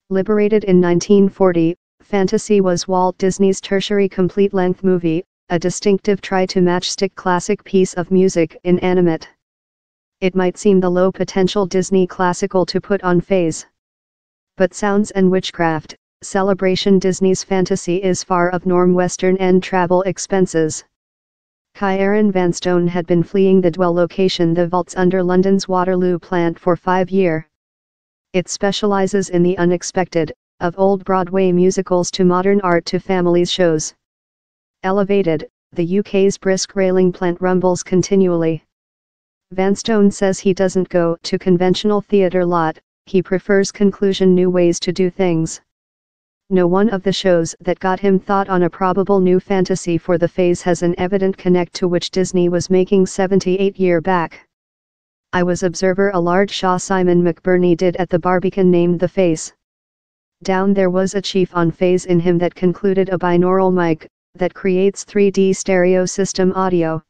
Liberated in 1940, Fantasy was Walt Disney's tertiary complete-length movie, a distinctive try-to-matchstick classic piece of music in animate. It might seem the low-potential Disney classical to put on phase. But sounds and witchcraft, celebration Disney's Fantasy is far of norm Western and travel expenses. Ciaran Vanstone had been fleeing the dwell location the vaults under London's Waterloo plant for 5 years. It specializes in the unexpected, of old Broadway musicals to modern art to families shows. Elevated, the UK's brisk railing plant rumbles continually. Vanstone says he doesn't go to conventional theatre lot, he prefers conclusion new ways to do things. No one of the shows that got him thought on a probable new fantasy for the phase has an evident connect to which Disney was making 78 years back. I was observer a large show Simon McBurney did at the Barbican named The Face. Down there was a chief on phase in him that concluded a binaural mic, that creates 3D stereo system audio.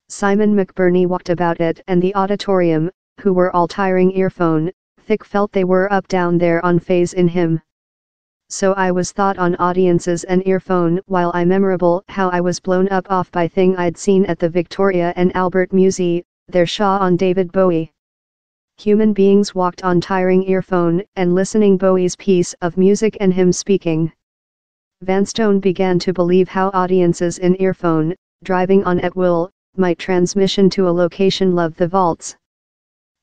Simon McBurney walked about it and the auditorium, who were all tiring earphone, thick felt they were up down there on phase in him. So I was thought on audiences and earphone while I memorable how I was blown up off by thing I'd seen at the Victoria and Albert Museum, their Shaw on David Bowie. Human beings walked on tiring earphone and listening Bowie's piece of music and him speaking. Vanstone began to believe how audiences in earphone, driving on at will, might transmission to a location love the vaults.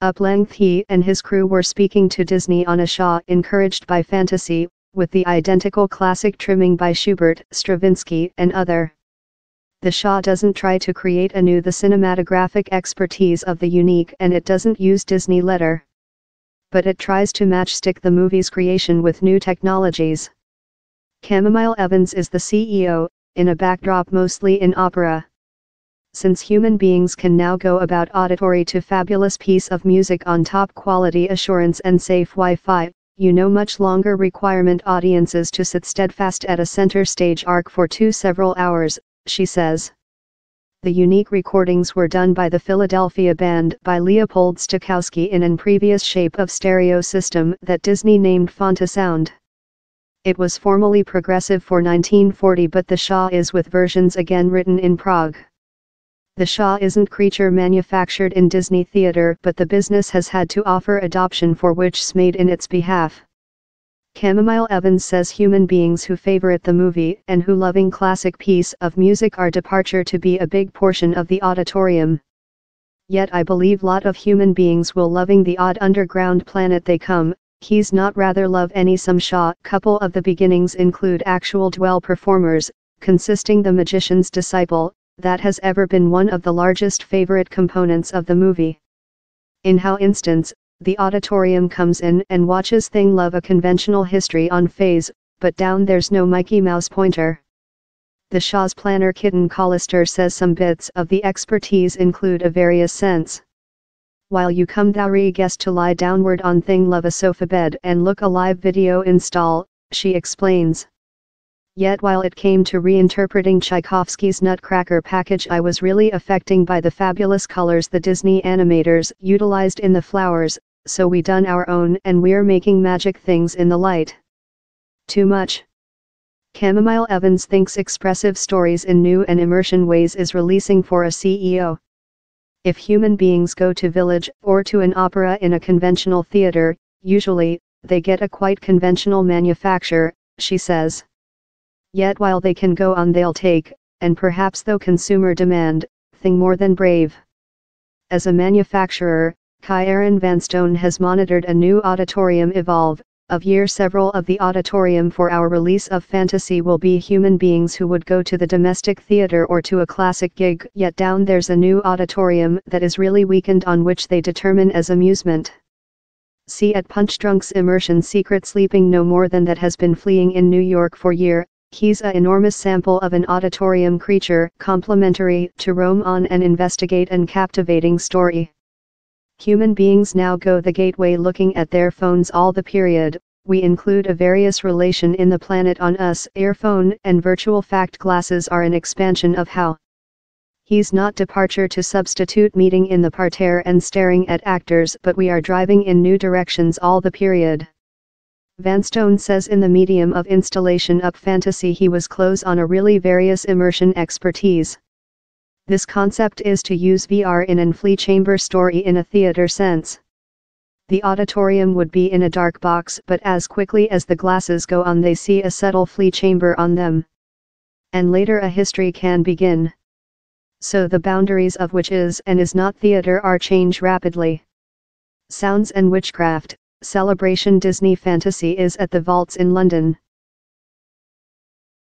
Up length he and his crew were speaking to Disney on a Shaw encouraged by Fantasy, with the identical classic trimming by Schubert, Stravinsky and other. The Shaw doesn't try to create anew the cinematographic expertise of the unique and it doesn't use Disney letter. But it tries to matchstick the movie's creation with new technologies. Chamomile Evans is the CEO, in a backdrop mostly in opera. Since human beings can now go about auditory to fabulous piece of music on top quality assurance and safe Wi-Fi, much longer requirement audiences to sit steadfast at a center stage arc for several hours, she says. The unique recordings were done by the Philadelphia band by Leopold Stokowski in an previous shape of stereo system that Disney named Fantasound. It was formally progressive for 1940 but the Shaw is with versions again written in Prague. The Shaw isn't creature manufactured in Disney Theatre but the business has had to offer adoption for which's made in its behalf. Chamomile Evans says human beings who favorite the movie and who loving classic piece of music are departure to be a big portion of the auditorium. Yet I believe lot of human beings will loving the odd underground planet they come, he's not rather love any some Shaw. Couple of the beginnings include actual dwell performers, consisting the magician's disciple, that has ever been one of the largest favorite components of the movie. In how instance, the auditorium comes in and watches thing love a conventional history on phase, but down there's no Mickey Mouse pointer. The Shaw's planner Kitten Collister says some bits of the expertise include a various sense. While you come thou guest to lie downward on thing love a sofa bed and look a live video install, she explains. Yet while it came to reinterpreting Tchaikovsky's Nutcracker package I was really affected by the fabulous colors the Disney animators utilized in the flowers, so we done our own and we're making magic things in the light. Too much. Chamomile Evans thinks expressive stories in new and immersion ways is releasing for a CEO. If human beings go to village or to an opera in a conventional theater, usually, they get a quite conventional manufacture, she says. Yet while they can go on they'll take, and perhaps though consumer demand, thing more than brave. As a manufacturer, Ciaran Vanstone has monitored a new auditorium evolve. Of year several of the auditorium for our release of Fantasy will be human beings who would go to the domestic theater or to a classic gig, yet down there's a new auditorium that is really weakened on which they determine as amusement. See at Punchdrunk's immersion secret sleeping no more than that has been fleeing in New York for year. He's a enormous sample of an auditorium creature, complementary to roam on and investigate an captivating story. Human beings now go the gateway looking at their phones all the period, we include a various relation in the planet on us. Earphone and virtual fact glasses are an expansion of how. He's not departure to substitute meeting in the parterre and staring at actors but we are driving in new directions all the period. Vanstone says in the medium of installation up fantasy he was close on a really various immersion expertise. This concept is to use VR in an flea chamber story in a theater sense. The auditorium would be in a dark box, but as quickly as the glasses go on they see a subtle flea chamber on them. And later a history can begin. So the boundaries of which is and is not theater are changed rapidly. Sounds and Witchcraft, Celebration Disney Fantasy is at the Vaults in London.